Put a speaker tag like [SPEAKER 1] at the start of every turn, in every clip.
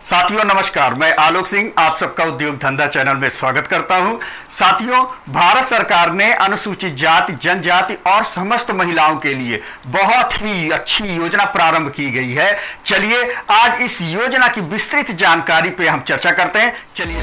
[SPEAKER 1] साथियों नमस्कार, मैं आलोक सिंह आप सबका उद्योग धंधा चैनल में स्वागत करता हूं। साथियों, भारत सरकार ने अनुसूचित जाति, जनजाति और समस्त महिलाओं के लिए बहुत ही अच्छी योजना प्रारंभ की गई है। चलिए आज इस योजना की विस्तृत जानकारी पे हम चर्चा करते हैं। चलिए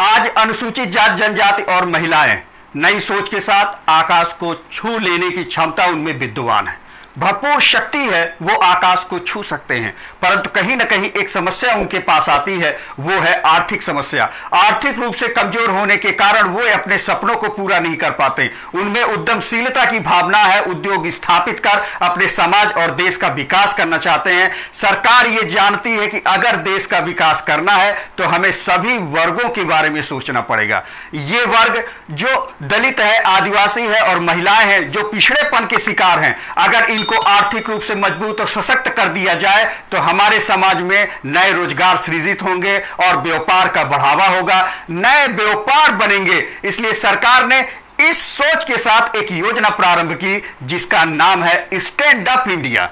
[SPEAKER 1] आज अनुसूचित जाति, जनजाति और महिलाएं नई सोच के साथ आकाश को छू लेने की क्षमता उनमें विद्यमान है। भरपूर शक्ति है, वो आकाश को छू सकते हैं, परंतु कहीं ना कहीं एक समस्या उनके पास आती है, वो है आर्थिक समस्या। आर्थिक रूप से कमजोर होने के कारण वो अपने सपनों को पूरा नहीं कर पाते। उनमें उद्यमशीलता की भावना है, उद्योग स्थापित कर अपने समाज और देश का विकास करना चाहते हैं। सरकार ये जानती है कि अगर देश का विकास करना है तो हमें सभी वर्गों के बारे में सोचना पड़ेगा। ये वर्ग जो दलित है, आदिवासी है और महिलाएं हैं, जो पिछड़ेपन के शिकार हैं, अगर को आर्थिक रूप से मजबूत और सशक्त कर दिया जाए तो हमारे समाज में नए रोजगार सृजित होंगे और व्यापार का बढ़ावा होगा, नए व्यापार बनेंगे। इसलिए सरकार ने इस सोच के साथ एक योजना प्रारंभ की जिसका नाम है stand up India.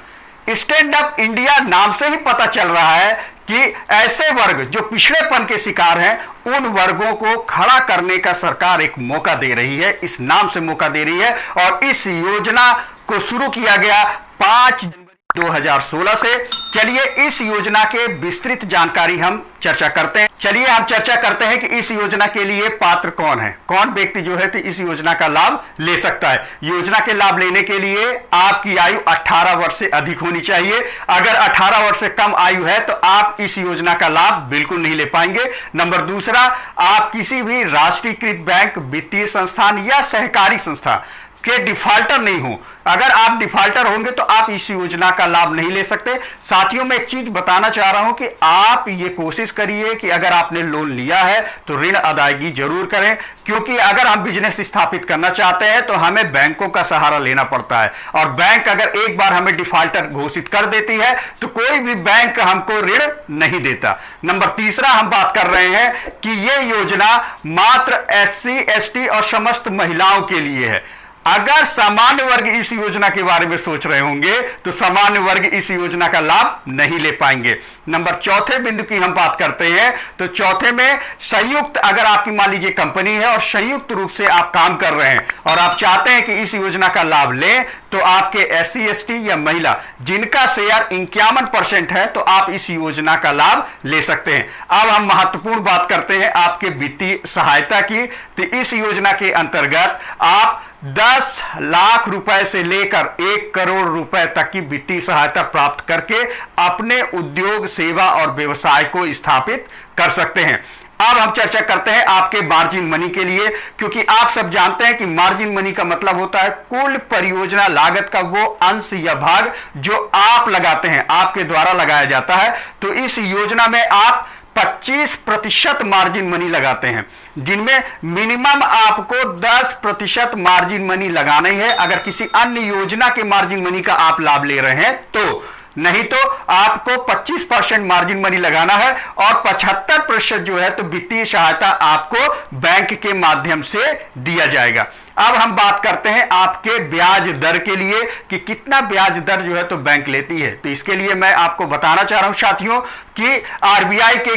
[SPEAKER 1] Stand up India नाम से ही पता चल रहा है कि ऐसे वर्ग जो पिछड़ेपन के शिकार हैं, उन वर्गों को खड़ा करने का सरकार एक मौका दे रही है। इस नाम से मौका दे रही है और इस योजना को शुरू किया गया 5 जनवरी 2016 से। चलिए इस योजना के विस्तृत जानकारी हम चर्चा करते हैं। चलिए हम चर्चा करते हैं कि इस योजना के लिए पात्र कौन है, कौन व्यक्ति जो है तो इस योजना का लाभ ले सकता है। योजना के लाभ लेने के लिए आपकी आयु 18 वर्ष से अधिक होनी चाहिए। अगर 18 वर्ष से कम आयु है तो आप इस योजना का लाभ बिल्कुल नहीं ले पाएंगे। नंबर दूसरा, आप किसी भी राष्ट्रीयकृत बैंक, वित्तीय संस्थान या सहकारी संस्था के डिफॉल्टर नहीं हो। अगर आप डिफॉल्टर होंगे तो आप इस योजना का लाभ नहीं ले सकते। साथियों, मैं एक चीज बताना चाह रहा हूं कि आप ये कोशिश करिए कि अगर आपने लोन लिया है तो ऋण अदायगी जरूर करें, क्योंकि अगर हम बिजनेस स्थापित करना चाहते हैं तो हमें बैंकों का सहारा लेना पड़ता है और बैंक अगर एक बार हमें डिफॉल्टर घोषित कर देती है तो कोई भी बैंक हमको ऋण नहीं देता। नंबर तीसरा, हम बात कर रहे हैं कि यह योजना मात्र SC, ST और समस्त महिलाओं के लिए है। अगर सामान्य वर्ग इस योजना के बारे में सोच रहे होंगे तो सामान्य वर्ग इस योजना का लाभ नहीं ले पाएंगे। नंबर चौथे बिंदु की हम बात करते हैं तो चौथे में संयुक्त, अगर आपकी मान लीजिए कंपनी है और संयुक्त रूप से आप काम कर रहे हैं और आप चाहते हैं कि इस योजना का लाभ लें तो आपके SC, ST या महिला जिनका शेयर 51% है तो आप इस योजना का लाभ ले सकते हैं। अब हम महत्वपूर्ण बात करते हैं आपके वित्तीय सहायता की। तो इस योजना के अंतर्गत आप 10 लाख रुपए से लेकर 1 करोड़ रुपए तक की वित्तीय सहायता प्राप्त करके अपने उद्योग, सेवा और व्यवसाय को स्थापित कर सकते हैं। अब हम चर्चा करते हैं आपके मार्जिन मनी के लिए, क्योंकि आप सब जानते हैं कि मार्जिन मनी का मतलब होता है कुल परियोजना लागत का वो अंश या भाग जो आप लगाते हैं, आपके द्वारा लगाया जाता है। तो इस योजना में आप 25% मार्जिन मनी लगाते हैं, जिनमें मिनिमम आपको 10% मार्जिन मनी लगाना ही है। अगर किसी अन्य योजना के मार्जिन मनी का आप लाभ ले रहे हैं तो, नहीं तो आपको 25% मार्जिन मनी लगाना है और 75% जो है तो वित्तीय सहायता आपको बैंक के माध्यम से दिया जाएगा। अब हम बात करते हैं आपके ब्याज दर के लिए कि कितना ब्याज दर जो है तो बैंक लेती है। तो इसके लिए मैं आपको बताना चाह रहा हूं साथियों कि RBI के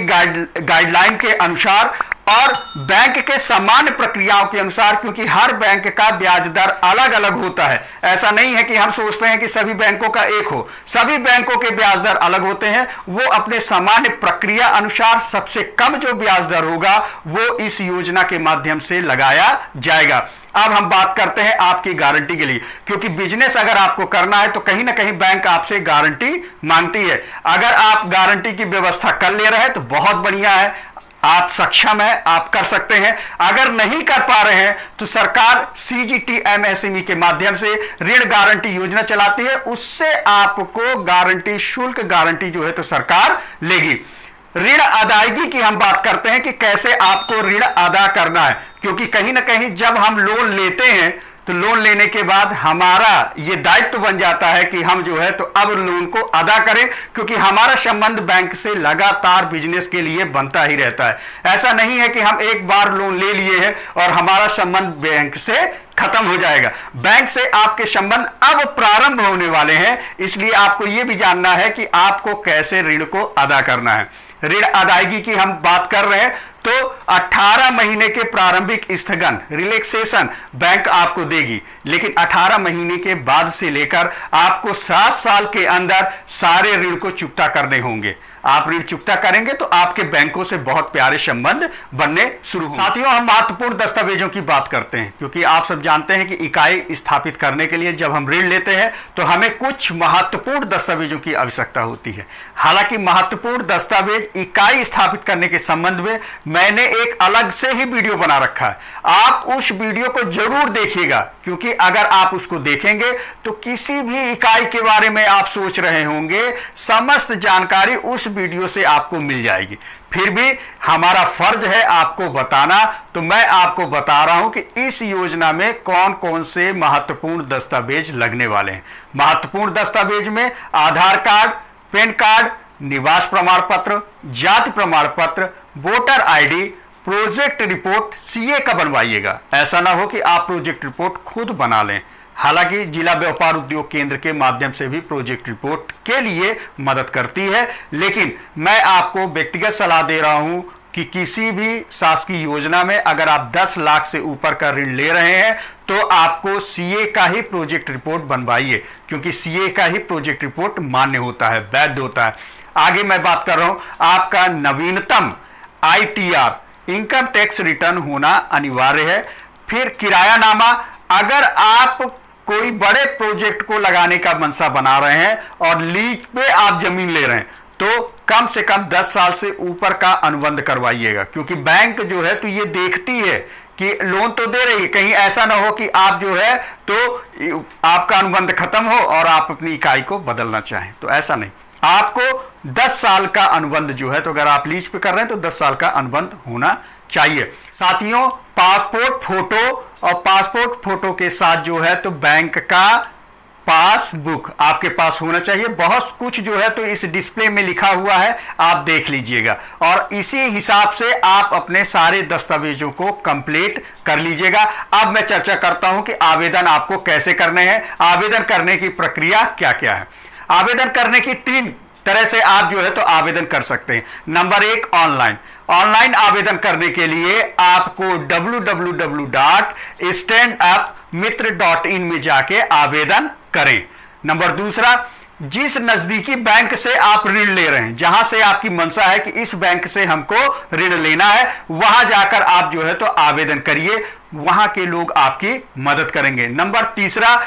[SPEAKER 1] गाइडलाइन के अनुसार और बैंक के सामान्य प्रक्रियाओं के अनुसार, क्योंकि हर बैंक का ब्याज दर अलग अलग होता है। ऐसा नहीं है कि हम सोचते हैं कि सभी बैंकों का एक हो, सभी बैंकों के ब्याज दर अलग होते हैं। वो अपने सामान्य प्रक्रिया अनुसार सबसे कम जो ब्याज दर होगा वो इस योजना के माध्यम से लगाया जाएगा। अब हम बात करते हैं आपकी गारंटी के लिए, क्योंकि बिजनेस अगर आपको करना है तो कहीं ना कहीं बैंक आपसे गारंटी मांगती है। अगर आप गारंटी की व्यवस्था कर ले रहे हैं तो बहुत बढ़िया है, आप सक्षम है, आप कर सकते हैं। अगर नहीं कर पा रहे हैं तो सरकार CGT MSME के माध्यम से ऋण गारंटी योजना चलाती है, उससे आपको गारंटी शुल्क गारंटी जो है तो सरकार लेगी। ऋण अदायगी की हम बात करते हैं कि कैसे आपको ऋण अदा करना है, क्योंकि कहीं ना कहीं जब हम लोन लेते हैं तो लोन लेने के बाद हमारा ये दायित्व बन जाता है कि हम जो है तो अब लोन को अदा करें, क्योंकि हमारा संबंध बैंक से लगातार बिजनेस के लिए बनता ही रहता है। ऐसा नहीं है कि हम एक बार लोन ले लिए हैं और हमारा संबंध बैंक से खत्म हो जाएगा। बैंक से आपके संबंध अब प्रारंभ होने वाले हैं, इसलिए आपको यह भी जानना है कि आपको कैसे ऋण को अदा करना है। ऋण अदायगी की हम बात कर रहे हैं तो 18 महीने के प्रारंभिक स्थगन रिलैक्सेशन बैंक आपको देगी, लेकिन 18 महीने के बाद से लेकर आपको 7 साल के अंदर सारे ऋण को चुकता करने होंगे। आप ऋण चुकता करेंगे तो आपके बैंकों से बहुत प्यारे संबंध बनने शुरू होंगे। साथियों, हम महत्वपूर्ण दस्तावेजों की बात करते हैं, क्योंकि आप सब जानते हैं कि इकाई स्थापित करने के लिए जब हम ऋण लेते हैं तो हमें कुछ महत्वपूर्ण दस्तावेजों की आवश्यकता होती है। हालांकि महत्वपूर्ण दस्तावेज इकाई स्थापित करने के संबंध में मैंने एक अलग से ही वीडियो बना रखा है, आप उस वीडियो को जरूर देखिएगा, क्योंकि अगर आप उसको देखेंगे तो किसी भी इकाई के बारे में आप सोच रहे होंगे, समस्त जानकारी उस वीडियो से आपको मिल जाएगी। फिर भी हमारा फर्ज है आपको बताना, तो मैं आपको बता रहा हूं कि इस योजना में कौन कौन से महत्वपूर्ण दस्तावेज लगने वाले हैं। महत्वपूर्ण दस्तावेज में आधार कार्ड, पैन कार्ड, निवास प्रमाण पत्र, जाति प्रमाण पत्र, voter ID, project report CA का बनवाइएगा। ऐसा ना हो कि आप प्रोजेक्ट रिपोर्ट खुद बना लें। हालांकि जिला व्यापार उद्योग केंद्र के माध्यम से भी प्रोजेक्ट रिपोर्ट के लिए मदद करती है, लेकिन मैं आपको व्यक्तिगत सलाह दे रहा हूं कि किसी भी शासकीय योजना में अगर आप 10 लाख से ऊपर का ऋण ले रहे हैं तो आपको सीए का ही प्रोजेक्ट रिपोर्ट बनवाइए, क्योंकि सीए का ही प्रोजेक्ट रिपोर्ट मान्य होता है, वैध होता है। आगे मैं बात कर रहा हूं, आपका नवीनतम आईटीआर इनकम टैक्स रिटर्न होना अनिवार्य है। फिर किरायानामा, अगर आप कोई बड़े प्रोजेक्ट को लगाने का मनसा बना रहे हैं और लीज पे आप जमीन ले रहे हैं तो कम से कम 10 साल से ऊपर का अनुबंध करवाइएगा, क्योंकि बैंक जो है तो ये देखती है कि लोन तो दे रही है, कहीं ऐसा ना हो कि आप जो है तो आपका अनुबंध खत्म हो और आप अपनी इकाई को बदलना चाहें, तो ऐसा नहीं। आपको 10 साल का अनुबंध जो है, तो अगर आप लीज पे कर रहे हैं तो 10 साल का अनुबंध होना चाहिए। साथियों, पासपोर्ट फोटो और पासपोर्ट फोटो के साथ जो है तो बैंक का पासबुक आपके पास होना चाहिए। बहुत कुछ जो है तो इस डिस्प्ले में लिखा हुआ है, आप देख लीजिएगा और इसी हिसाब से आप अपने सारे दस्तावेजों को कंप्लीट कर लीजिएगा। अब मैं चर्चा करता हूं कि आवेदन आपको कैसे करने हैं, आवेदन करने की प्रक्रिया क्या क्या है। आवेदन करने की 3 तरह से आप जो है तो आवेदन कर सकते हैं। नंबर 1, ऑनलाइन आवेदन करने के लिए आपको www.standupmitra.in में जाके आवेदन करें। नंबर 2, जिस नजदीकी बैंक से आप ऋण ले रहे हैं, जहां से आपकी मंशा है कि इस बैंक से हमको ऋण लेना है, वहां जाकर आप जो है तो आवेदन करिए, वहां के लोग आपकी मदद करेंगे। नंबर 3,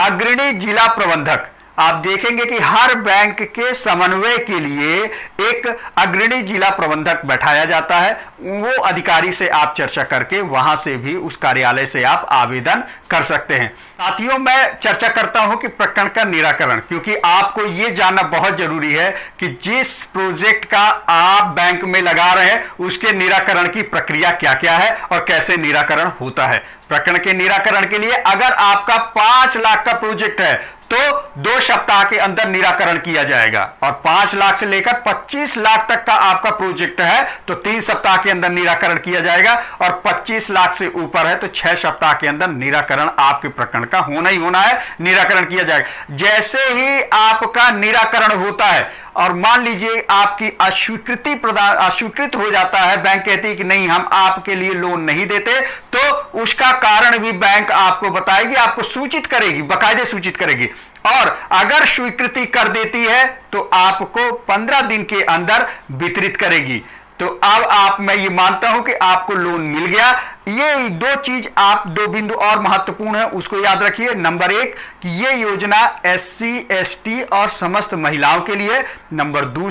[SPEAKER 1] अग्रणी जिला प्रबंधक, आप देखेंगे कि हर बैंक के समन्वय के लिए एक अग्रणी जिला प्रबंधक बैठाया जाता है, वो अधिकारी से आप चर्चा करके वहां से भी उस कार्यालय से आप आवेदन कर सकते हैं। साथियों, मैं चर्चा करता हूं कि प्रकरण का निराकरण, क्योंकि आपको यह जानना बहुत जरूरी है कि जिस प्रोजेक्ट का आप बैंक में लगा रहे हैं उसके निराकरण की प्रक्रिया क्या क्या है और कैसे निराकरण होता है। प्रकरण के निराकरण के लिए अगर आपका 5 लाख का प्रोजेक्ट है तो 2 सप्ताह के अंदर निराकरण किया जाएगा, और 5 लाख से लेकर 25 लाख तक का आपका प्रोजेक्ट है तो 3 सप्ताह के अंदर निराकरण किया जाएगा, और 25 लाख से ऊपर है तो 6 सप्ताह के अंदर निराकरण आपके प्रकरण का होना ही होना है, निराकरण किया जाएगा। जैसे ही आपका निराकरण होता है और मान लीजिए आपकी अस्वीकृत हो जाता है, बैंक कहती है कि नहीं हम आपके लिए लोन नहीं देते, तो उसका कारण भी बैंक आपको बताएगी, आपको सूचित करेगी, बाकायदे सूचित करेगी, और अगर स्वीकृति कर देती है तो आपको 15 दिन के अंदर वितरित करेगी। तो अब मैं ये मानता हूं कि आपको लोन मिल गया। ये 2 चीज, आप 2 बिंदु और महत्वपूर्ण है उसको याद रखिए। नंबर 1 कि ये योजना SC ST और समस्त महिलाओं के लिए। नंबर 2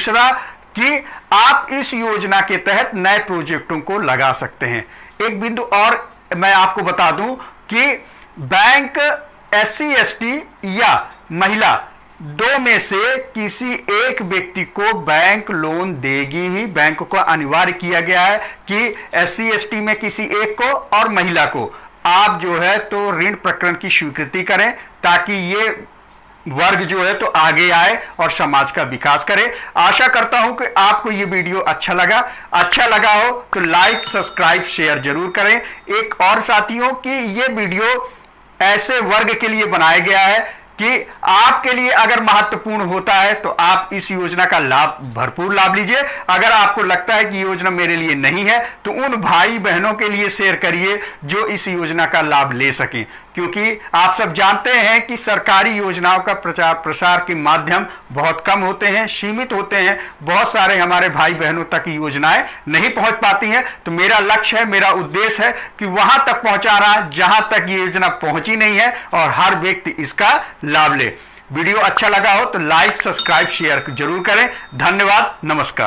[SPEAKER 1] कि आप इस योजना के तहत नए प्रोजेक्टों को लगा सकते हैं। एक बिंदु और मैं आपको बता दूं कि बैंक SC ST या महिला 2 में से किसी एक व्यक्ति को बैंक लोन देगी ही। बैंक को अनिवार्य किया गया है कि SC ST में किसी एक को और महिला को आप जो है तो ऋण प्रकरण की स्वीकृति करें, ताकि ये वर्ग जो है तो आगे आए और समाज का विकास करे। आशा करता हूं कि आपको ये वीडियो अच्छा लगा हो तो लाइक, सब्सक्राइब, शेयर जरूर करें। एक और साथियों कि ये वीडियो ऐसे वर्ग के लिए बनाया गया है कि आपके लिए अगर महत्वपूर्ण होता है तो आप इस योजना का लाभ, भरपूर लाभ लीजिए। अगर आपको लगता है कि योजना मेरे लिए नहीं है तो उन भाई बहनों के लिए शेयर करिए जो इस योजना का लाभ ले सकें, क्योंकि आप सब जानते हैं कि सरकारी योजनाओं का प्रचार प्रसार के माध्यम बहुत कम होते हैं, सीमित होते हैं। बहुत सारे हमारे भाई बहनों तक योजनाएं नहीं पहुंच पाती हैं। तो मेरा लक्ष्य है, मेरा उद्देश्य है कि वहां तक पहुंचाना जहां तक ये योजना पहुंची नहीं है और हर व्यक्ति इसका लाभ ले। वीडियो अच्छा लगा हो तो लाइक, सब्सक्राइब, शेयर जरूर करें। धन्यवाद, नमस्कार।